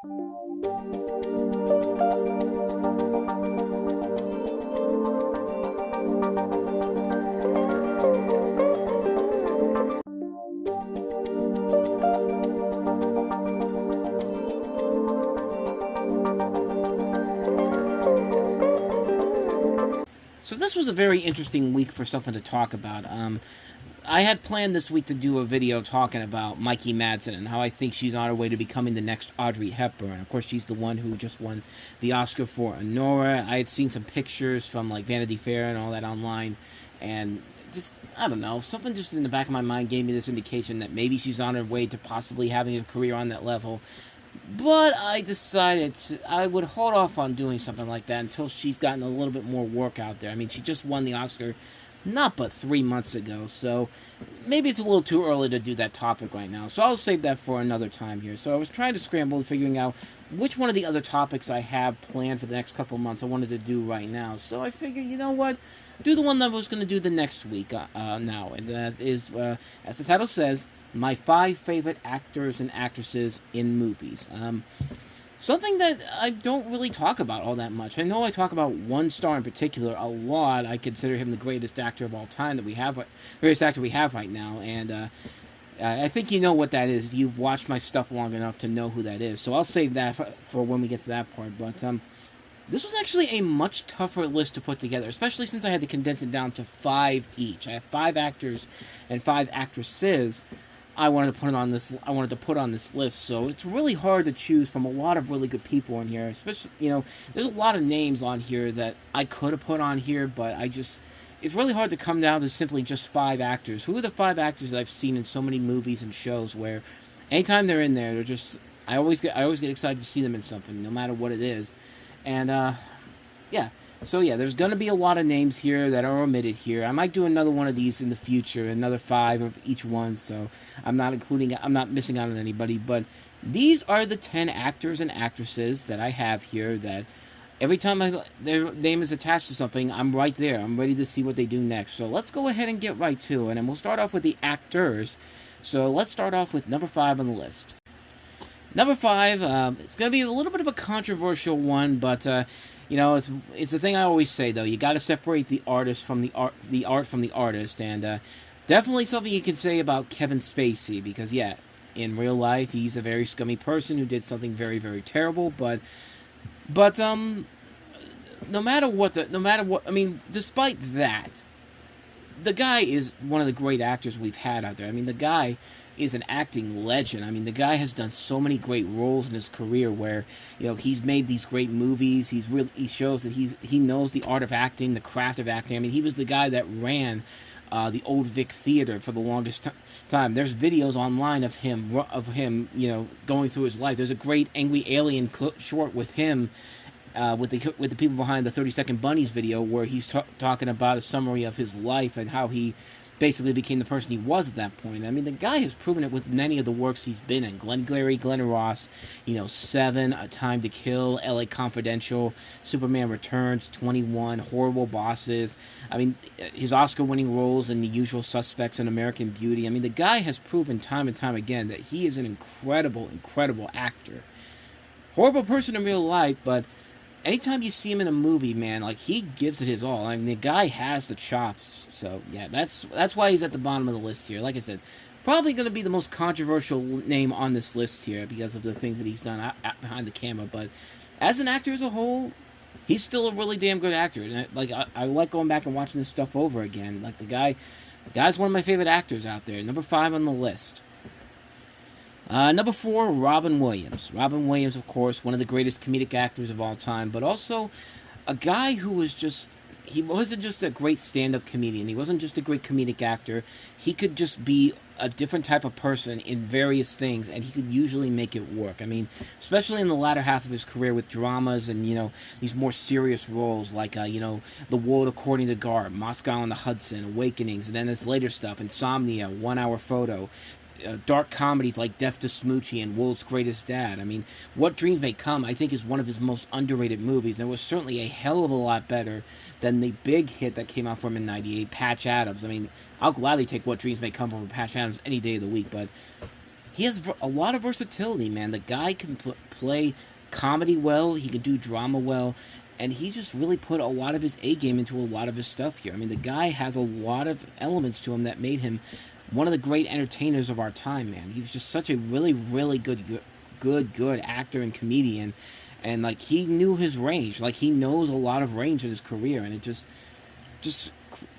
So this was a very interesting week for something to talk about. I had planned this week to do a video talking about Mikey Madsen and how I think she's on her way to becoming the next Audrey Hepburn. Of course, she's the one who just won the Oscar for Honora. I had seen some pictures from like Vanity Fair and all that online, and just, I don't know, something just in the back of my mind gave me this indication that maybe she's on her way to possibly having a career on that level. But I decided I would hold off on doing something like that until she's gotten a little bit more work out there. I mean, she just won the Oscar not but 3 months ago, so maybe it's a little too early to do that topic right now. So I'll save that for another time here. So I was trying to scramble, figuring out which one of the other topics I have planned for the next couple of months I wanted to do right now. So I figured, you know what, do the one that I was going to do the next week now. And that is, as the title says, my 5 favorite actors and actresses in movies. Something that I don't really talk about all that much. I know I talk about one star in particular a lot. I consider him the greatest actor of all time that we have, greatest actor we have right now. And I think you know what that is if you've watched my stuff long enough to know who that is. So I'll save that for when we get to that part. But this was actually a much tougher list to put together, especially since I had to condense it down to 5 each. I have 5 actors and 5 actresses I wanted to put on this list, so it's really hard to choose from a lot of really good people in here. Especially, you know, there's a lot of names on here that I could have put on here, but it's really hard to come down to simply just 5 actors. Who are the 5 actors that I've seen in so many movies and shows where anytime they're in there, they're just, I always get excited to see them in something, no matter what it is. And yeah. So yeah, there's going to be a lot of names here that are omitted here. I might do another one of these in the future, another 5 of each one, so I'm not missing out on anybody, but these are the 10 actors and actresses that I have here that every time their name is attached to something, I'm right there. I'm ready to see what they do next. So let's go ahead and get right to it, and we'll start off with the actors. So let's start off with number 5 on the list. Number 5, it's going to be a little bit of a controversial one, but you know, it's the thing I always say, though. You got to separate the artist from the art from the artist, and definitely something you can say about Kevin Spacey, because yeah, in real life he's a very scummy person who did something very, very terrible. But no matter what, I mean, despite that, the guy is one of the great actors we've had out there. I mean, the guy is an acting legend. I mean, the guy has done so many great roles in his career where, you know, he's made these great movies. He shows that he knows the art of acting, the craft of acting. I mean, he was the guy that ran the Old Vic Theater for the longest time. There's videos online of him, you know, going through his life. There's a great Angry Alien short with him, with the people behind the 30-Second Bunnies video, where he's talking about a summary of his life and how he basically became the person he was at that point. I mean, the guy has proven it with many of the works he's been in. Glengarry Glen Ross, you know, Seven, A Time to Kill, L.A. Confidential, Superman Returns, 21, Horrible Bosses. I mean, his Oscar-winning roles in The Usual Suspects and American Beauty. I mean, the guy has proven time and time again that he is an incredible, incredible actor. Horrible person in real life, but anytime you see him in a movie, man, like, he gives it his all. I mean, the guy has the chops. So, yeah, that's why he's at the bottom of the list here. Like I said, probably going to be the most controversial name on this list here because of the things that he's done behind the camera. But as an actor as a whole, he's still a really damn good actor. And I like going back and watching this stuff over again. Like, the guy's one of my favorite actors out there. Number 5 on the list. Number 4, Robin Williams. Robin Williams, of course, one of the greatest comedic actors of all time, but also a guy who was just, he wasn't just a great stand-up comedian. He wasn't just a great comedic actor. He could just be a different type of person in various things, and he could usually make it work. I mean, especially in the latter half of his career with dramas and, you know, these more serious roles like, you know, The World According to Garp, Moscow on the Hudson, Awakenings, and then his later stuff, Insomnia, 1 Hour Photo, dark comedies like Death to Smoochie and World's Greatest Dad. I mean, What Dreams May Come, I think, is one of his most underrated movies. And it was certainly a hell of a lot better than the big hit that came out from him in '98, Patch Adams. I mean, I'll gladly take What Dreams May Come over Patch Adams any day of the week, but he has a lot of versatility, man. The guy can play comedy well. He can do drama well. And he just really put a lot of his A game into a lot of his stuff here. I mean, the guy has a lot of elements to him that made him one of the great entertainers of our time, man. He was just such a really, really good actor and comedian. And, like, he knew his range. Like, he knows a lot of range in his career. And it just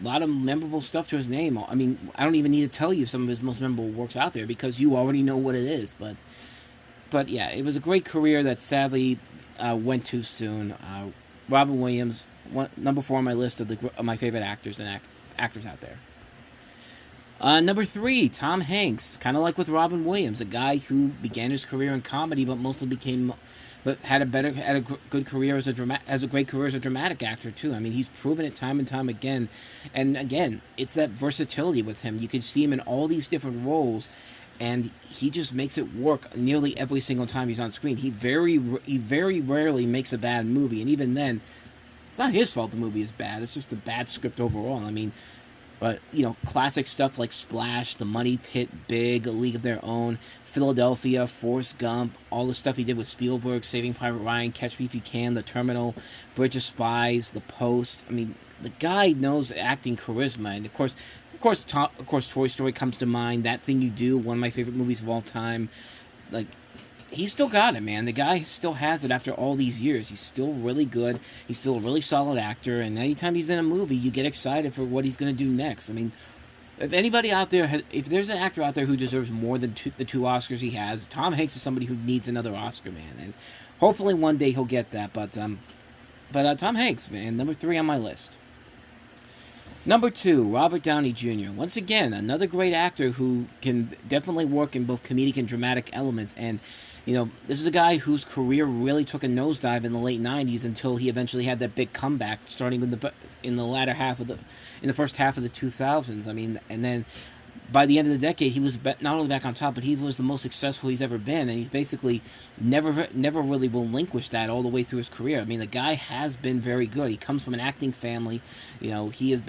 a lot of memorable stuff to his name. I mean, I don't even need to tell you some of his most memorable works out there because you already know what it is. But yeah, it was a great career that sadly went too soon. Robin Williams, number 4 on my list of my favorite actors and actors out there. Number 3, Tom Hanks. Kind of like with Robin Williams, a guy who began his career in comedy, but had a good career as a great career as a dramatic actor too. I mean, he's proven it time and time again, and again, it's that versatility with him. You can see him in all these different roles, and he just makes it work nearly every single time he's on screen. He very rarely makes a bad movie, and even then, it's not his fault the movie is bad. It's just a bad script overall. I mean, but, you know, classic stuff like Splash, The Money Pit, Big, A League of Their Own, Philadelphia, Forrest Gump, all the stuff he did with Spielberg, Saving Private Ryan, Catch Me If You Can, The Terminal, Bridge of Spies, The Post. I mean, the guy knows acting charisma, and of course, Toy Story comes to mind. That Thing You Do, one of my favorite movies of all time. Like, he's still got it, man. The guy still has it after all these years. He's still really good. He's still a really solid actor, and anytime he's in a movie, you get excited for what he's going to do next. I mean, if anybody out there, if there's an actor out there who deserves more than the 2 Oscars he has, Tom Hanks is somebody who needs another Oscar, man. And hopefully one day he'll get that. But Tom Hanks, man, number 3 on my list. Number 2, Robert Downey Jr. Once again, another great actor who can definitely work in both comedic and dramatic elements. And, you know, this is a guy whose career really took a nosedive in the late 90s until he eventually had that big comeback starting in the first half of the 2000s. I mean, and then by the end of the decade, he was not only back on top, but he was the most successful he's ever been, and he's basically never really relinquished that all the way through his career. I mean, the guy has been very good. He comes from an acting family. You know, he was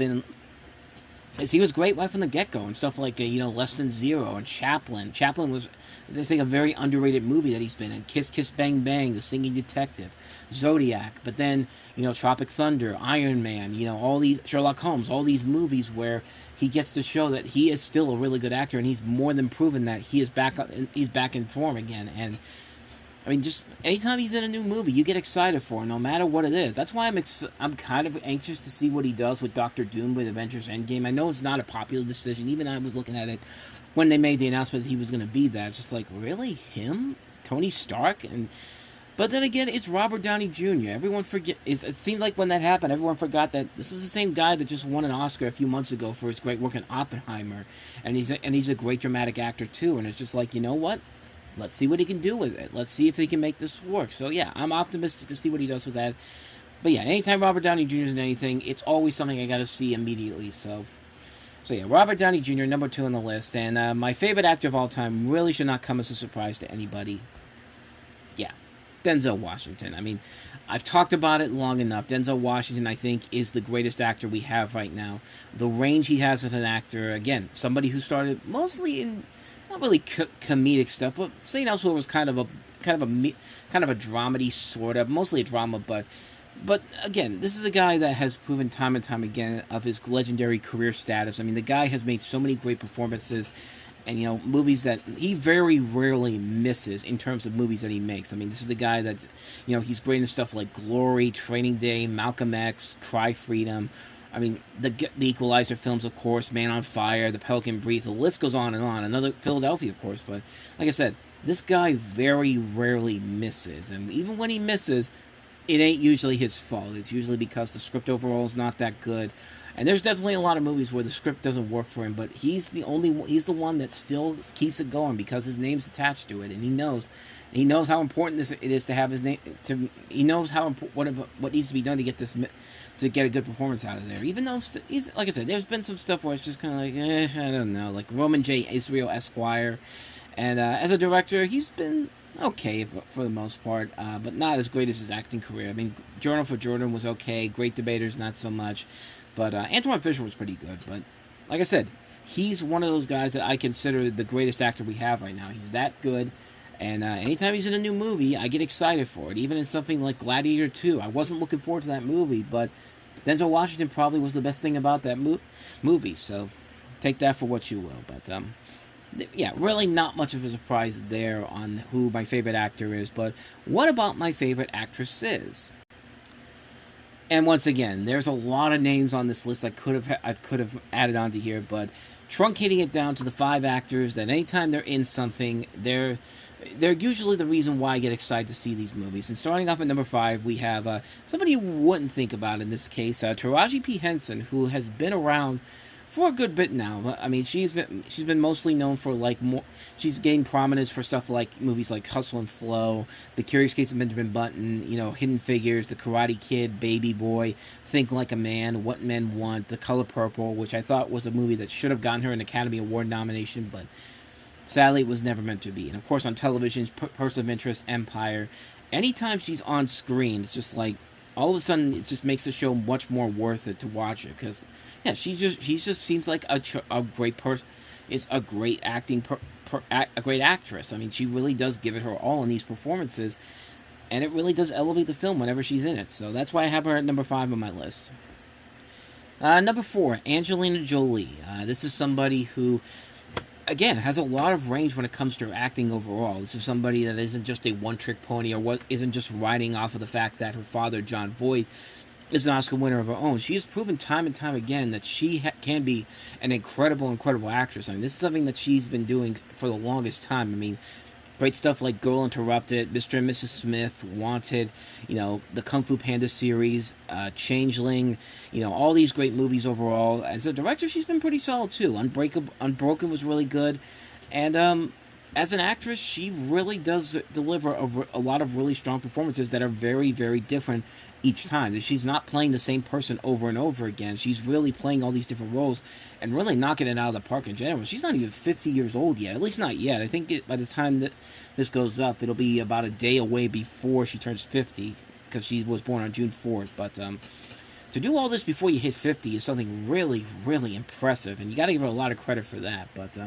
great right from the get-go, and stuff like, Less Than Zero and Chaplin. Chaplin was, I think, a very underrated movie that he's been in. Kiss Kiss Bang Bang, The Singing Detective, Zodiac, but then, Tropic Thunder, Iron Man, all these, Sherlock Holmes, all these movies where he gets to show that he is still a really good actor, and he's more than proven that he's back in form again. And I mean, just anytime he's in a new movie, you get excited for him, no matter what it is. That's why I'm kind of anxious to see what he does with Doctor Doom with Avengers Endgame. I know it's not a popular decision. Even I was looking at it when they made the announcement that he was going to be that. It's just like, really? Him? Tony Stark? But then again, it's Robert Downey Jr. It seemed like when that happened, everyone forgot that this is the same guy that just won an Oscar a few months ago for his great work in Oppenheimer, and he's a great dramatic actor too. And it's just like, you know what? Let's see what he can do with it. Let's see if he can make this work. So yeah, I'm optimistic to see what he does with that. But yeah, anytime Robert Downey Jr. is in anything, it's always something I got to see immediately. So yeah, Robert Downey Jr. number 2 on the list, and my favorite actor of all time really should not come as a surprise to anybody. Yeah. Denzel Washington. I mean, I've talked about it long enough. Denzel Washington, I think, is the greatest actor we have right now. The range he has as an actor, again, somebody who started mostly in not really comedic stuff, but St. Elsewhere was kind of a dramedy sort of, mostly a drama, but again, this is a guy that has proven time and time again of his legendary career status. I mean, the guy has made so many great performances. And, movies that he very rarely misses in terms of movies that he makes. I mean, this is the guy that, he's great in stuff like Glory, Training Day, Malcolm X, Cry Freedom. I mean, the Equalizer films, of course, Man on Fire, The Pelican Brief, the list goes on and on. Another Philadelphia, of course. But, like I said, this guy very rarely misses. And even when he misses, it ain't usually his fault. It's usually because the script overall is not that good. And there's definitely a lot of movies where the script doesn't work for him, but he's the one that still keeps it going because his name's attached to it, and he knows how important it is to have his name. He knows what needs to be done to get a good performance out of there. Even though he's, like I said, there's been some stuff where it's just kind of like, I don't know, like Roman J. Israel Esquire, and as a director, he's been okay for the most part, but not as great as his acting career. I mean, Journal for Jordan was okay, Great Debaters not so much. But Antoine Fisher was pretty good. But like I said, he's one of those guys that I consider the greatest actor we have right now. He's that good. And anytime he's in a new movie, I get excited for it. Even in something like Gladiator 2. I wasn't looking forward to that movie, but Denzel Washington probably was the best thing about that movie. So take that for what you will. But yeah, really not much of a surprise there on who my favorite actor is. But what about my favorite actress is? And once again, there's a lot of names on this list I could have added onto here, but truncating it down to the 5 actors that anytime they're in something, they're usually the reason why I get excited to see these movies. And starting off at number 5, we have somebody you wouldn't think about in this case, Taraji P. Henson, who has been around for a good bit now. I mean, she's been mostly known for she's gained prominence for stuff like movies like Hustle and Flow, The Curious Case of Benjamin Button, Hidden Figures, The Karate Kid, Baby Boy, Think Like a Man, What Men Want, The Color Purple, which I thought was a movie that should have gotten her an Academy Award nomination, but sadly it was never meant to be. And of course on television, Person of Interest, Empire. Anytime she's on screen, it's just like all of a sudden it just makes the show much more worth it to watch it, because yeah, she just seems like a great person. Is a great a great actress. I mean, she really does give it her all in these performances, and it really does elevate the film whenever she's in it. So that's why I have her at number 5 on my list. Number 4, Angelina Jolie. This is somebody who, again, has a lot of range when it comes to acting overall. This is somebody that isn't just a one-trick pony, or isn't just riding off of the fact that her father, John Voight, is an Oscar winner of her own. She has proven time and time again that she can be an incredible actress. I mean, this is something that she's been doing for the longest time. I mean, great stuff like Girl Interrupted, Mr. and Mrs. Smith, Wanted, the Kung Fu Panda series, Changeling, all these great movies overall. As a director, she's been pretty solid too. Unbroken was really good. And as an actress, she really does deliver a lot of really strong performances that are very, very different each time. She's not playing the same person over and over again. She's really playing all these different roles and really knocking it out of the park in general. She's not even 50 years old yet, at least not yet. I think by the time that this goes up, it'll be about a day away before she turns 50, because she was born on June 4th. But to do all this before you hit 50 is something really, really impressive, and you got to give her a lot of credit for that. But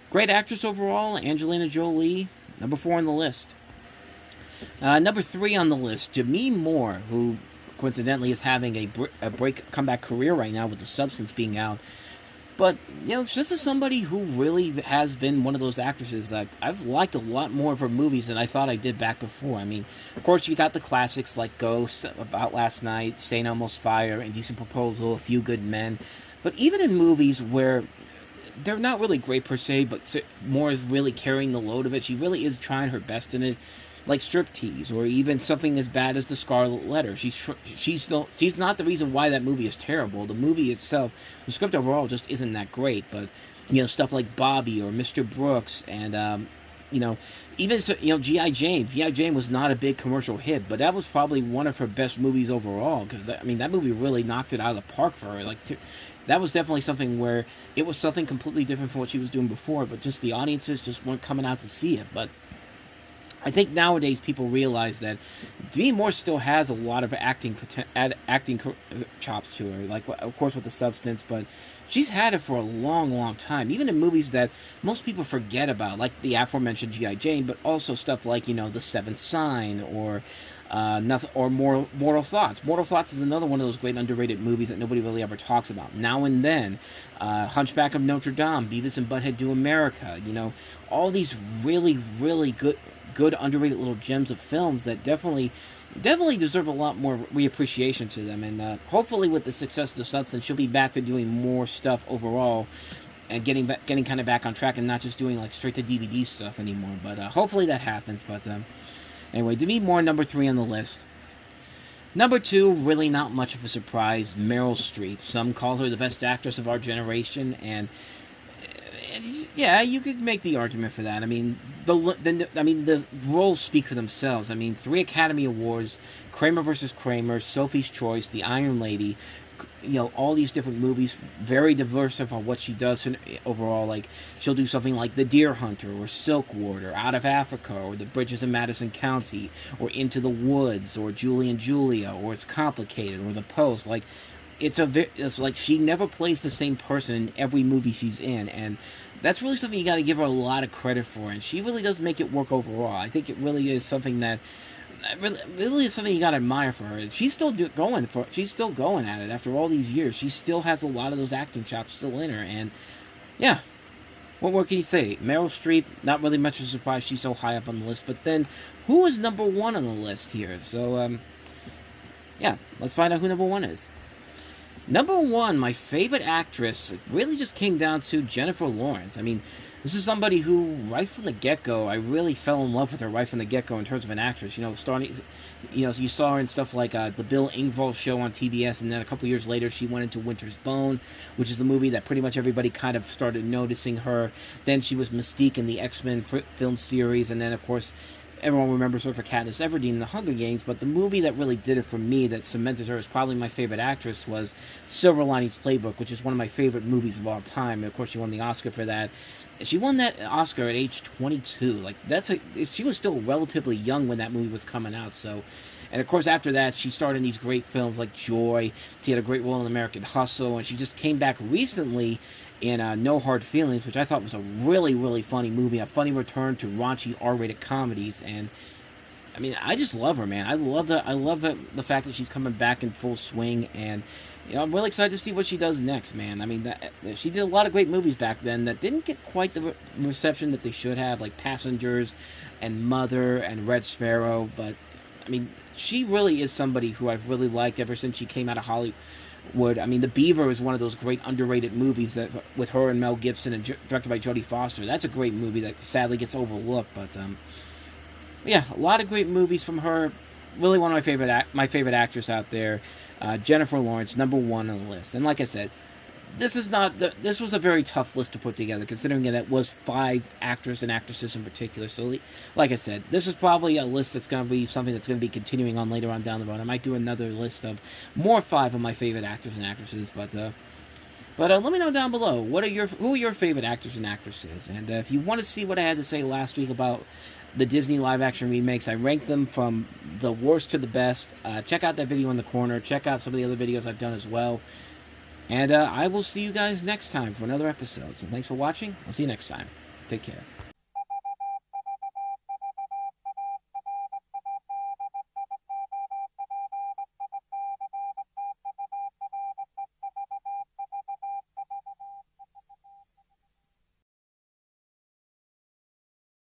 great actress overall, Angelina Jolie, number 4 on the list. Number 3 on the list, Demi Moore, who coincidentally is having a comeback career right now with The Substance being out. But, this is somebody who really has been one of those actresses that I've liked a lot more of her movies than I thought I did back before. I mean, of course, you got the classics like Ghost, About Last Night, St. Elmo's Fire, Indecent Proposal, A Few Good Men. But even in movies where they're not really great per se, but Moore is really carrying the load of it, she really is trying her best in it. Like Striptease, or even something as bad as The Scarlet Letter. She's not the reason why that movie is terrible. The movie itself, the script overall, just isn't that great. But stuff like Bobby or Mr. Brooks, and even G.I. Jane. G.I. Jane was not a big commercial hit, but that was probably one of her best movies overall. Because that movie really knocked it out of the park for her. That was definitely something where it was something completely different from what she was doing before. But just the audiences just weren't coming out to see it. But I think nowadays people realize that Demi Moore still has a lot of acting chops to her, like, of course, with The Substance, but she's had it for a long, long time, even in movies that most people forget about, like the aforementioned G.I. Jane, but also stuff like, The Seventh Sign, or Mortal Thoughts. Mortal Thoughts is another one of those great underrated movies that nobody really ever talks about. Now and Then, Hunchback of Notre Dame, Beavis and Butthead Do America, all these really, really good underrated little gems of films that definitely deserve a lot more reappreciation to them. And hopefully with the success of The Substance, she'll be back to doing more stuff overall and getting kind of back on track, and not just doing like straight to DVD stuff anymore. But hopefully that happens. But anyway, Demi Moore, number 3 on the list. Number 2, really not much of a surprise, Meryl Streep. Some call her the best actress of our generation, and yeah, you could make the argument for that. I mean, the roles speak for themselves. I mean, 3 Academy Awards, Kramer versus Kramer, Sophie's Choice, The Iron Lady, all these different movies, very diverse of what she does overall. Like, she'll do something like The Deer Hunter, or Silkwood, or Out of Africa, or The Bridges in Madison County, or Into the Woods, or Julie and Julia, or It's Complicated, or The Post. Like, it's like she never plays the same person in every movie she's in, and that's really something you got to give her a lot of credit for, and she really does make it work overall. I think it really is something that really is something you got to admire for her. She's still she's still going at it after all these years. She still has a lot of those acting chops still in her, and yeah. What more can you say? Meryl Streep, not really much of a surprise she's so high up on the list, but then who is number one on the list here? So, yeah, let's find out who number one is. Number one, my favorite actress, really just came down to Jennifer Lawrence. I mean, this is somebody who, right from the get-go, I really fell in love with her right from the get-go in terms of an actress. You saw her in stuff like the Bill Engvall Show on TBS, and then a couple years later, she went into Winter's Bone, which is the movie that pretty much everybody kind of started noticing her. Then she was Mystique in the X-Men film series, and then, of course, everyone remembers her for Katniss Everdeen in The Hunger Games, but the movie that really did it for me, that cemented her as probably my favorite actress, was Silver Linings Playbook, which is one of my favorite movies of all time. And of course, she won the Oscar for that. She won that Oscar at age 22. Like, she was still relatively young when that movie was coming out, so... And of course, after that, she starred in these great films like Joy. She had a great role in American Hustle, and she just came back recently in No Hard Feelings, which I thought was a really, really funny movie, a funny return to raunchy R-rated comedies. And I mean, I just love her, man. I love the fact that she's coming back in full swing, and I'm really excited to see what she does next, man. I mean, she did a lot of great movies back then that didn't get quite the reception that they should have, like Passengers and Mother and Red Sparrow. But I mean, she really is somebody who I've really liked ever since she came out of Hollywood. I mean, The Beaver is one of those great underrated movies that with her and Mel Gibson and directed by Jodie Foster. That's a great movie that sadly gets overlooked, but yeah, a lot of great movies from her. Really one of my favorite actress out there, Jennifer Lawrence, number one on the list. And like I said, this was a very tough list to put together, considering that it was 5 actors and actresses in particular. So, like I said, this is probably a list that's going to be something that's going to be continuing on later on down the road. I might do another list of more 5 of my favorite actors and actresses, but let me know down below who are your favorite actors and actresses. And if you want to see what I had to say last week about the Disney live-action remakes, I ranked them from the worst to the best. Check out that video in the corner. Check out some of the other videos I've done as well. And I will see you guys next time for another episode. So thanks for watching. I'll see you next time. Take care.